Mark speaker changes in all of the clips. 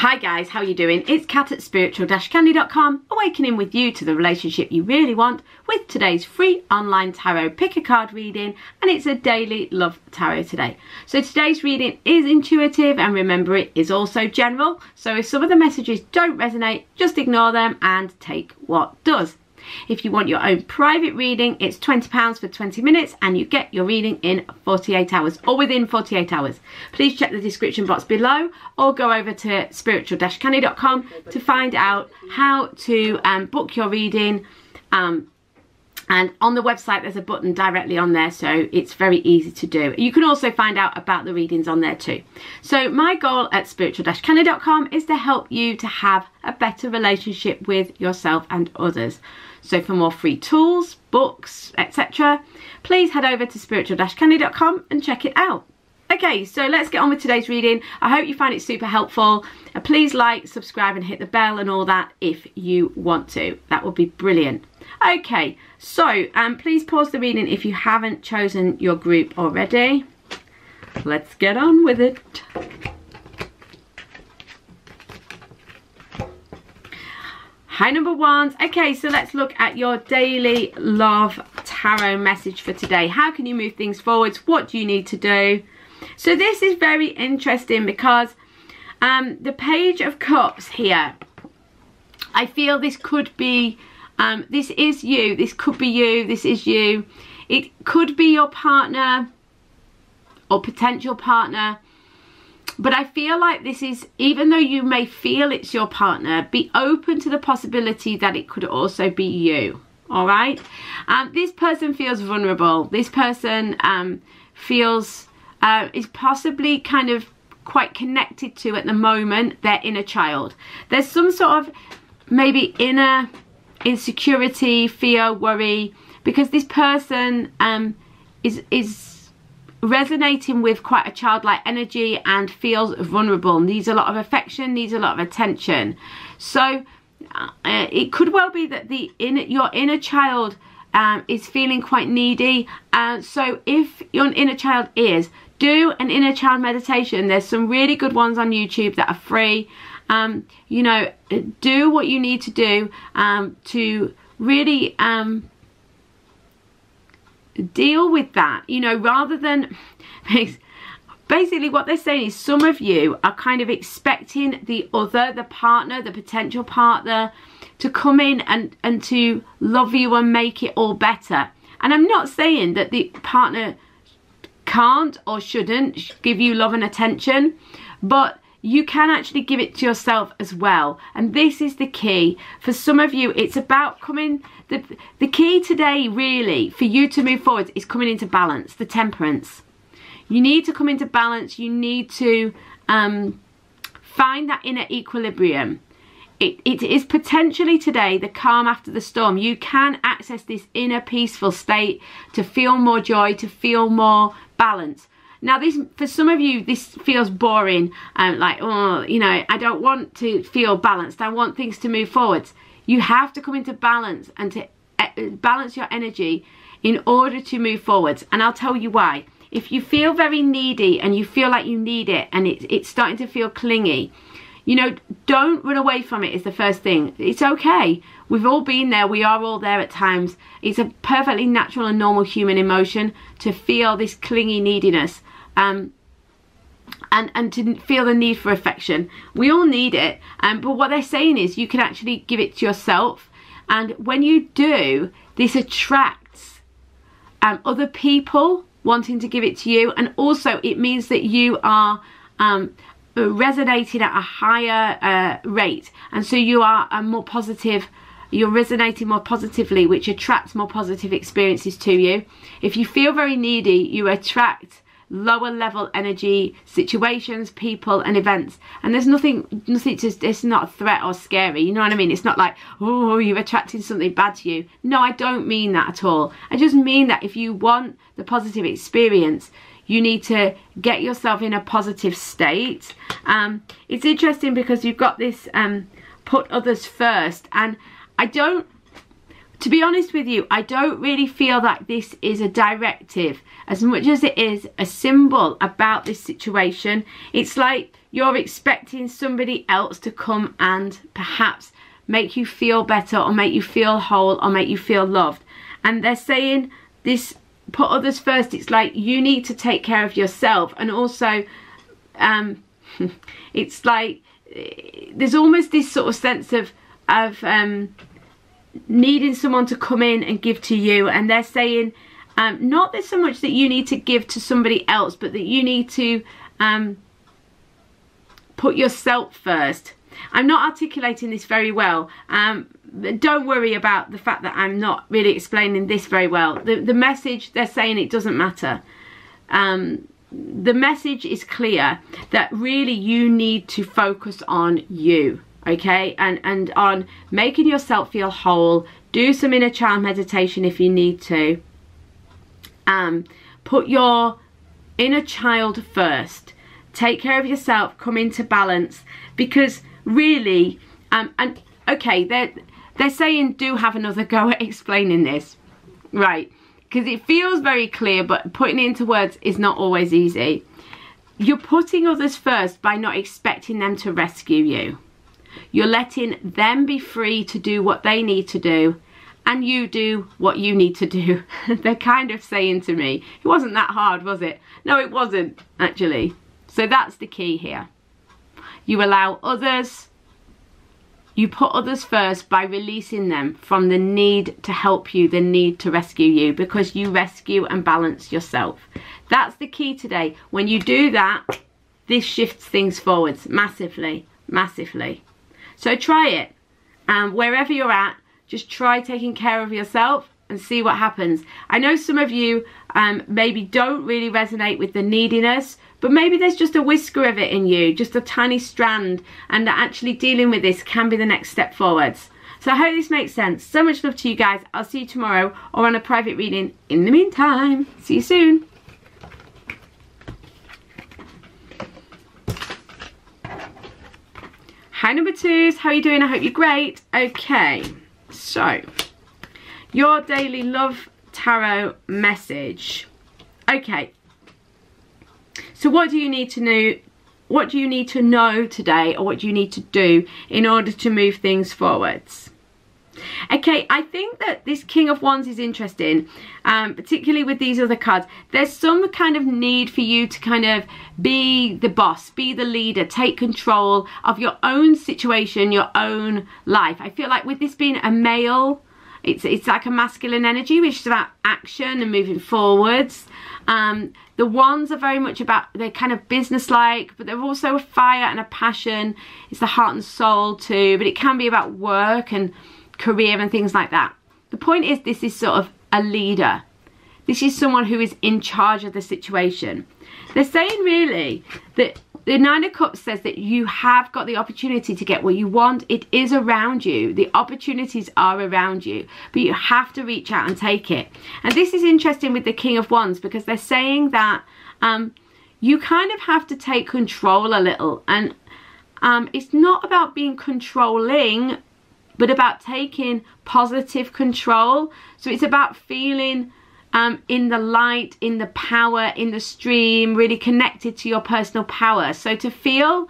Speaker 1: Hi guys, how are you doing? It's Kat at spiritual-candy.com, awakening with you to the relationship you really want with today's free online tarot pick a card reading, and it's a daily love tarot today. So today's reading is intuitive, and remember, it is also general. So if some of the messages don't resonate, just ignore them and take what does. If you want your own private reading, it's £20 for 20 minutes and you get your reading in 48 hours or within 48 hours. Please check the description box below or go over to spiritual-candy.com to find out how to book your reading. And on the website there's a button directly on there, so it's very easy to do. You can also find out about the readings on there too. So my goal at spiritual-candy.com is to help you to have a better relationship with yourself and others. So for more free tools, books, etc., please head over to spiritual-candy.com and check it out. Okay, so let's get on with today's reading. I hope you find it super helpful. Please like, subscribe and hit the bell and all that if you want to. That would be brilliant. Okay, so please pause the reading if you haven't chosen your group already. Let's get on with it. Hi number ones. Okay, so let's look at your daily love tarot message for today. How can you move things forwards? What do you need to do? So this is very interesting because the Page of Cups here, I feel this could be, this is you, this could be you, this is you. It could be your partner or potential partner. But I feel like this is, even though you may feel it's your partner, be open to the possibility that it could also be you. All right. This person feels vulnerable. This person feels, is possibly kind of quite connected to, at the moment, their inner child. There's some sort of maybe inner insecurity, fear, worry, because this person is resonating with quite a childlike energy and feels vulnerable, needs a lot of affection, needs a lot of attention. So it could well be that your inner child is feeling quite needy. So if your inner child is, do an inner child meditation. There's some really good ones on YouTube that are free. You know, do what you need to do to really deal with that, you know, rather than basically what they're saying is some of you are kind of expecting the other, the partner, the potential partner, to come in and to love you and make it all better. And I'm not saying that the partner can't or shouldn't give you love and attention, but you can actually give it to yourself as well. And this is the key. For some of you, it's about coming, the key today really for you to move forward is coming into balance, the temperance. You need to come into balance. You need to find that inner equilibrium. It is potentially today the calm after the storm. You can access this inner peaceful state to feel more joy, to feel more balance. Now, this, for some of you, this feels boring, like, oh, you know, I don't want to feel balanced. I want things to move forwards. You have to come into balance and to balance your energy in order to move forwards. And I'll tell you why. If you feel very needy and you feel like you need it and it's starting to feel clingy, you know, don't run away from it is the first thing. It's okay. We've all been there. We are all there at times. It's a perfectly natural and normal human emotion to feel this clingy neediness. And to feel the need for affection. We all need it, but what they're saying is you can actually give it to yourself, and when you do, this attracts other people wanting to give it to you, and also it means that you are resonating at a higher rate, and so you are more positive. You're resonating more positively, which attracts more positive experiences to you. If you feel very needy, you attract lower level energy situations, people and events, and there's nothing just, it's not a threat or scary, you know what I mean? It's not like, oh, you're attracting something bad to you. No, I don't mean that at all. I just mean that if you want the positive experience, you need to get yourself in a positive state. It's interesting because you've got this put others first, and I don't, to be honest with you, I don't really feel that this is a directive as much as it is a symbol about this situation. It's like you're expecting somebody else to come and perhaps make you feel better, or make you feel whole, or make you feel loved. And they're saying this, put others first. It's like you need to take care of yourself. And also it's like there's almost this sort of sense of needing someone to come in and give to you. And they're saying not that so much that you need to give to somebody else, but that you need to put yourself first. I'm not articulating this very well. Don't worry about the fact that I'm not really explaining this very well. The message, they're saying it doesn't matter. The message is clear that really you need to focus on you, okay? And on making yourself feel whole. Do some inner child meditation if you need to. Put your inner child first. Take care of yourself, come into balance, because really, and okay, they're saying do have another go at explaining this, right? Because it feels very clear, but putting it into words is not always easy. You're putting others first by not expecting them to rescue you. You're letting them be free to do what they need to do, and you do what you need to do. They're kind of saying to me, it wasn't that hard, was it? No, it wasn't, actually. So that's the key here. You allow others, you put others first by releasing them from the need to help you, the need to rescue you, because you rescue and balance yourself. That's the key today. When you do that, this shifts things forwards massively, massively. So try it. Wherever you're at, just try taking care of yourself and see what happens. I know some of you maybe don't really resonate with the neediness, but maybe there's just a whisker of it in you, just a tiny strand, and actually dealing with this can be the next step forwards. So I hope this makes sense. So much love to you guys. I'll see you tomorrow or on a private reading. In the meantime, see you soon. Hi number twos, how are you doing? I hope you're great. Okay, so your daily love tarot message. Okay. So what do you need to know? What do you need to know today, or what do you need to do in order to move things forwards? Okay, I think that this King of Wands is interesting, particularly with these other cards. There's some kind of need for you to kind of be the boss, be the leader, take control of your own situation, your own life. I feel like with this being a male, it's like a masculine energy, which is about action and moving forwards. The wands are very much about, they're kind of business-like, but they're also a fire and a passion. It's the heart and soul too, but it can be about work and career and things like that. The point is, this is sort of a leader. This is someone who is in charge of the situation. They're saying really that the Nine of Cups says that you have got the opportunity to get what you want. It is around you. The opportunities are around you, but you have to reach out and take it. And this is interesting with the King of Wands, because they're saying that you kind of have to take control a little. And it's not about being controlling, but about taking positive control. So it's about feeling in the light, in the power, in the stream, really connected to your personal power. So to feel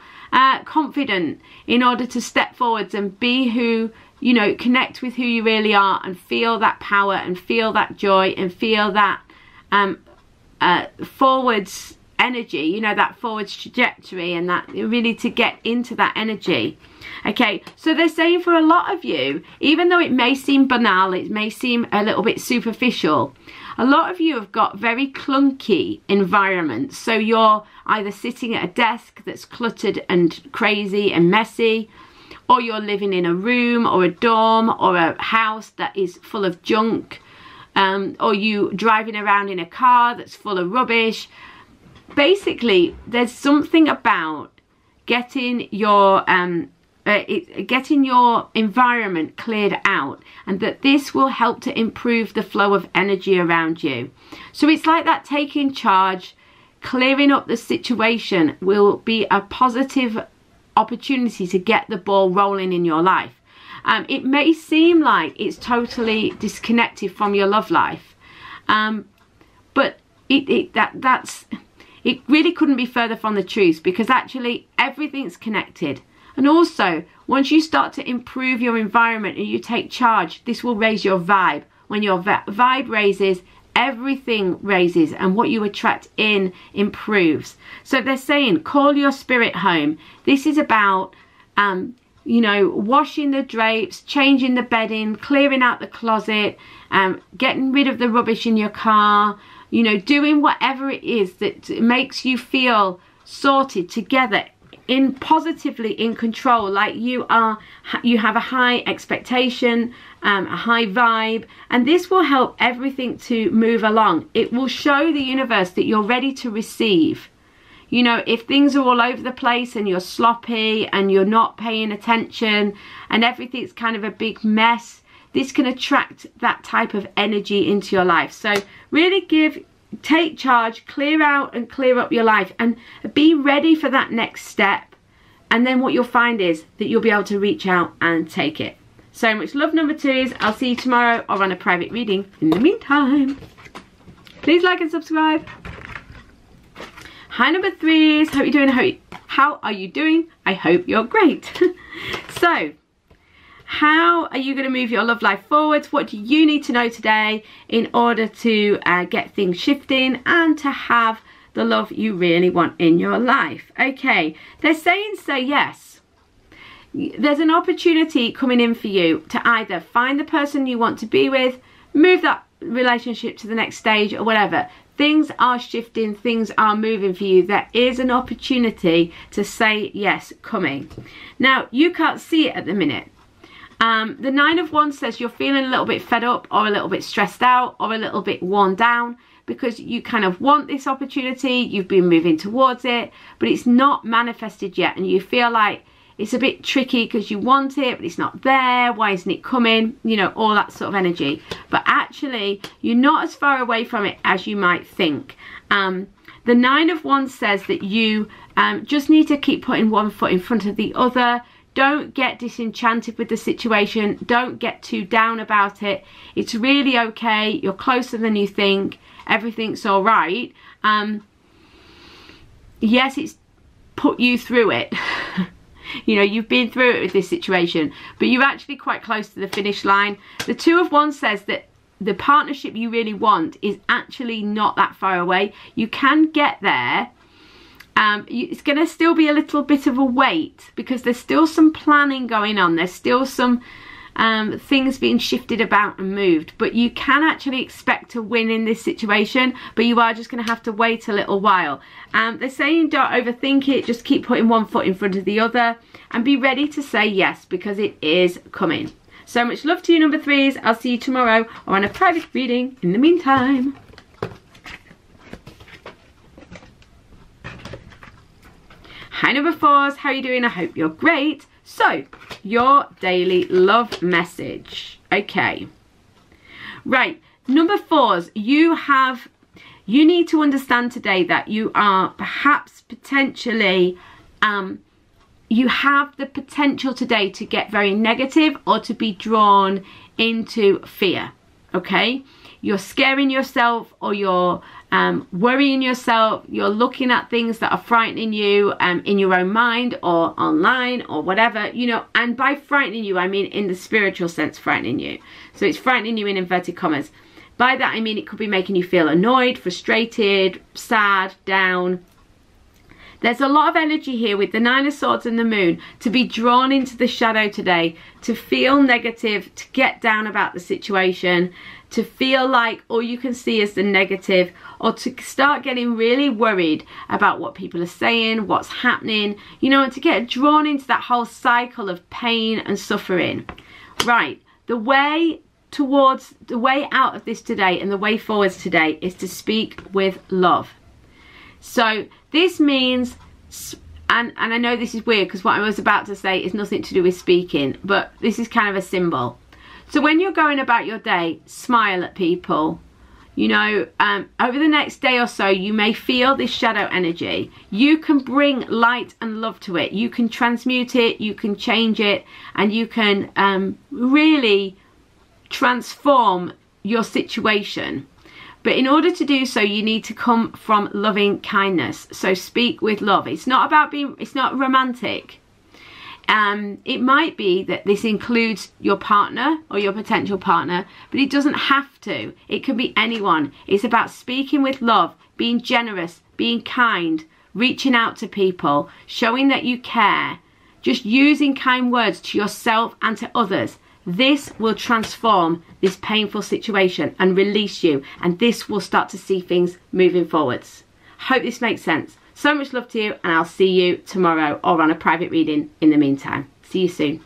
Speaker 1: confident in order to step forwards and be who, you know, connect with who you really are, and feel that power and feel that joy and feel that forwards energy, you know, that forwards trajectory, and that really to get into that energy. Okay, so they're saying for a lot of you, even though it may seem banal, it may seem a little bit superficial, a lot of you have got very clunky environments. So you're either sitting at a desk that's cluttered and crazy and messy, or you're living in a room or a dorm or a house that is full of junk, or you driving around in a car that's full of rubbish. Basically, there's something about getting your environment cleared out, and that this will help to improve the flow of energy around you. So it's like that taking charge, clearing up the situation will be a positive opportunity to get the ball rolling in your life. It may seem like it's totally disconnected from your love life, but it really couldn't be further from the truth, because actually everything's connected. And also, once you start to improve your environment and you take charge, this will raise your vibe. When your vibe raises, everything raises, and what you attract in improves. So they're saying, call your spirit home. This is about, you know, washing the drapes, changing the bedding, clearing out the closet, getting rid of the rubbish in your car, you know, doing whatever it is that makes you feel sorted together, in positively in control, like you have a high expectation, a high vibe, and this will help everything to move along. It will show the universe that you're ready to receive. You know, if things are all over the place and you're sloppy and you're not paying attention and everything's kind of a big mess, this can attract that type of energy into your life. So really take charge, clear out and clear up your life, and be ready for that next step. And then what you'll find is that you'll be able to reach out and take it. So much love, number 2s. I'll see you tomorrow or on a private reading. In the meantime, please like and subscribe. Hi, number 3s. How are you doing? How are you doing? I hope you're great. So, how are you going to move your love life forwards? What do you need to know today in order to get things shifting and to have the love you really want in your life? Okay, they're saying say yes. There's an opportunity coming in for you to either find the person you want to be with, move that relationship to the next stage, or whatever. Things are shifting, things are moving for you. There is an opportunity to say yes coming. Now, you can't see it at the minute. The 9 of Wands says you're feeling a little bit fed up or a little bit stressed out or a little bit worn down because you kind of want this opportunity, you've been moving towards it, but it's not manifested yet, and you feel like it's a bit tricky because you want it, but it's not there. Why isn't it coming? You know, all that sort of energy. But actually, you're not as far away from it as you might think. The 9 of Wands says that you just need to keep putting one foot in front of the other. Don't get disenchanted with the situation. Don't get too down about it. It's really okay. You're closer than you think. Everything's all right. Yes, it's put you through it. You know, you've been through it with this situation, but you're actually quite close to the finish line. The 2 of Wands says that the partnership you really want is actually not that far away. You can get there. It's going to still be a little bit of a wait because there's still some planning going on. There's still some things being shifted about and moved, but you can actually expect to win in this situation, but you are just going to have to wait a little while. They're saying don't overthink it, just keep putting one foot in front of the other and be ready to say yes because it is coming. So much love to you, number 3s. I'll see you tomorrow or on a private reading. In the meantime, hi, number 4s. How are you doing? I hope you're great. So, your daily love message. Okay. Right. Number 4s, you need to understand today that you are perhaps potentially, you have the potential today to get very negative or to be drawn into fear. Okay. You're scaring yourself or you're worrying yourself, you're looking at things that are frightening you in your own mind or online or whatever, you know, and by frightening you, I mean in the spiritual sense frightening you. So it's frightening you in inverted commas. By that, I mean it could be making you feel annoyed, frustrated, sad, down. There's a lot of energy here with the 9 of Swords and the Moon to be drawn into the shadow today, to feel negative, to get down about the situation, to feel like all you can see is the negative, or to start getting really worried about what people are saying, what's happening, you know, and to get drawn into that whole cycle of pain and suffering. Right, the way out of this today and the way forwards today is to speak with love. So this means, and I know this is weird because what I was about to say is nothing to do with speaking, but this is kind of a symbol. So when you're going about your day, smile at people. You know, over the next day or so, you may feel this shadow energy. You can bring light and love to it. You can transmute it, you can change it, and you can really transform your situation. But in order to do so, you need to come from loving kindness. So speak with love. It's not about being, it's not romantic. It might be that this includes your partner or your potential partner, but it doesn't have to. It can be anyone. It's about speaking with love, being generous, being kind, reaching out to people, showing that you care, just using kind words to yourself and to others. This will transform this painful situation and release you, and this will start to see things moving forwards. Hope this makes sense. So much love to you, and I'll see you tomorrow or on a private reading in the meantime. See you soon.